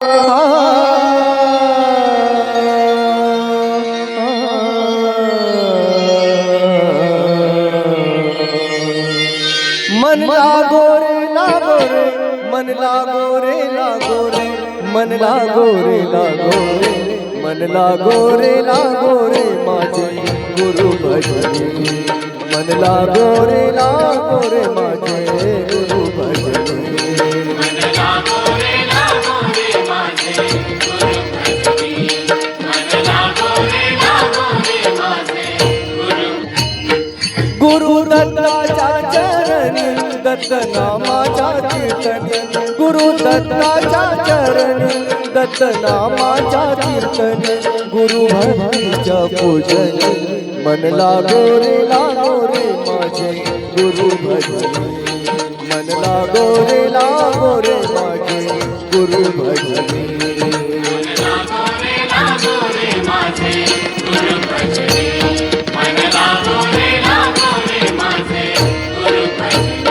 मन लागो रे लागो रे, मन लागो रे लागो रे, मन लागो रे लागो रे, मन लागो रे लागो रे माझे गुरु भजनी। मन लागो रे माझे गुरु भजनी। मन लागो रे माझे गुरु भजनी। मन लागो रे माझे गुरु दत्ताच्या चरणी दत्त नामाच्या कीर्तनी, गुरु दत्ताच्या चरणी दत्त नामाच्या कीर्तनी, गुरु भक्तीच्या पूजनी। मन लागो रे माझे गुरु भजनी। मन लागो रे माझे गुरु भजनी। मन लागो रे माझे गुरु भजनी। मन लागो रे माझे गुरु भजनी।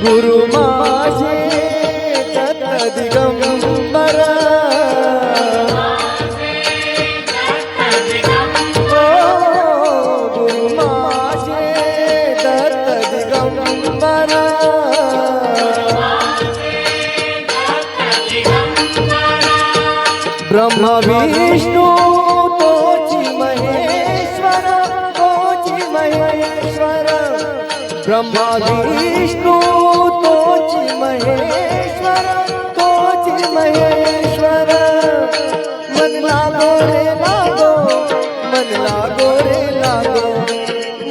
गुरु माझे दत्त दिगंबर, गुरु माझे दत्त दिगंबर, ब्रह्मा विष्णु तोची महेश्वर, तोची महेश्वर, ब्रह्मा विष्णु तोची महेश्वर, तोची महेश्वर। मन लागो रे लागो, मन लागो रे लागो,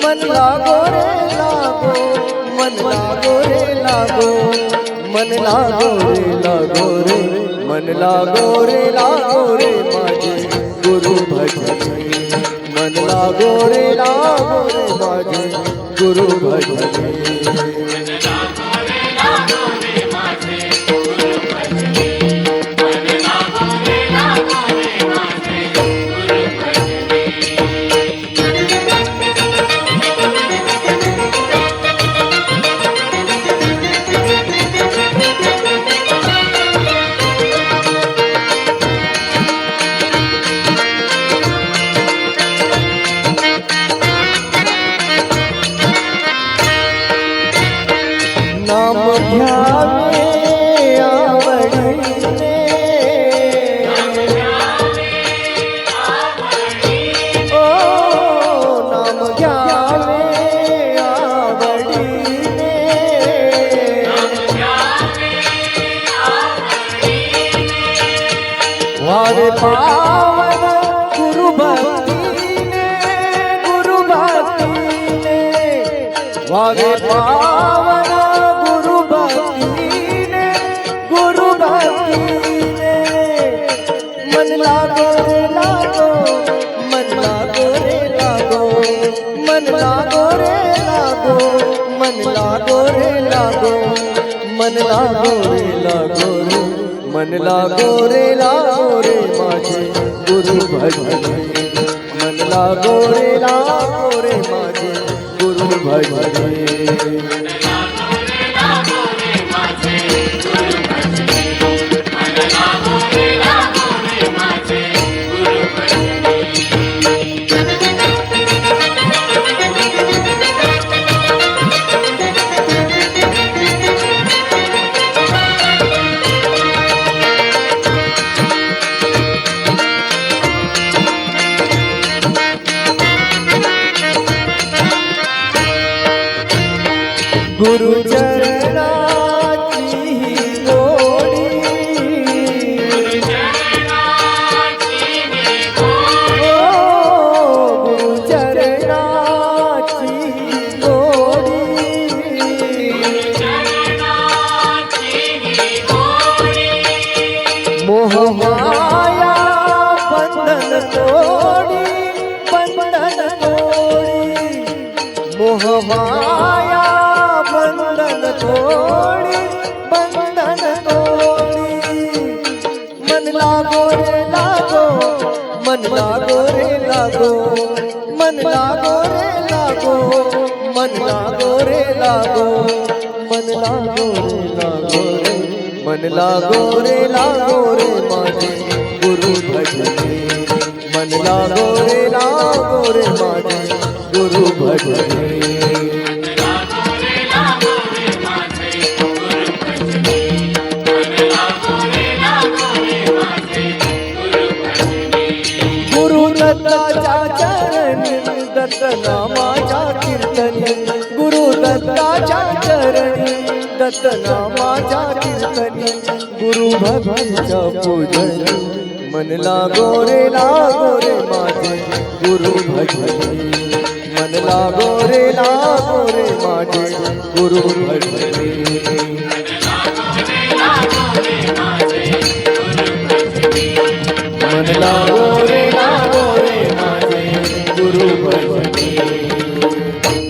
मन लागो रे लागो, मन लागो रे लागो, मन लागो रे लागो रे, मन लागो रे माझे गुरु भजनी। मन लागो रे माझे गुरु भजनी। मन लागो रे माझे गुरु भजनी। मन लागो रे माझे गुरु भजनी। नाम घ्यावे आवडीने, ओ नाम घ्यावे आवडीने, वारे पावन गुरु भक्तीने, गुरु भक्तीने, वारे पावन गुरु भक्तीने, गुरु भक्तीने। मन लागो रे लागो, मन लागो रे लागो, मन लागो रे लागो, मन लागो रे लागो, मन लागो रे लागो रे, मन लागो रे माझे गुरु भजनी। मन लागो रे माझे गुरु भजनी। गुरु चरणाची गोडी, गुरु चरणाची गोडी, मोह माया बंधन तोडी, बंधन तोडी, मोह माया तोडी बंधन तोडी मन लागो रे लागो मन लागो रे लागो मन लागो रे लागो मन लागो रे लागो मन लागो रे लागो रे मन लागो रे लागो रे माझे गुरु भजने मन लागो रे माझे गुरु भजने गुरु दत्ताच्या चरणी दत्त नामाच्या कीर्तनी गुरु दत्ताच्या चरणी दत्त नामाच्या कीर्तनी गुरु भक्तीच्या पूजनी मन लागो रे माझे गुरु भजनी मन लागो रे माझे गुरु भजनी मन लागो रे माझे गुरु भजनी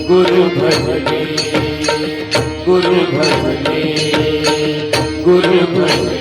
गुरु भजनी गुरु भजनी गुरु भजनी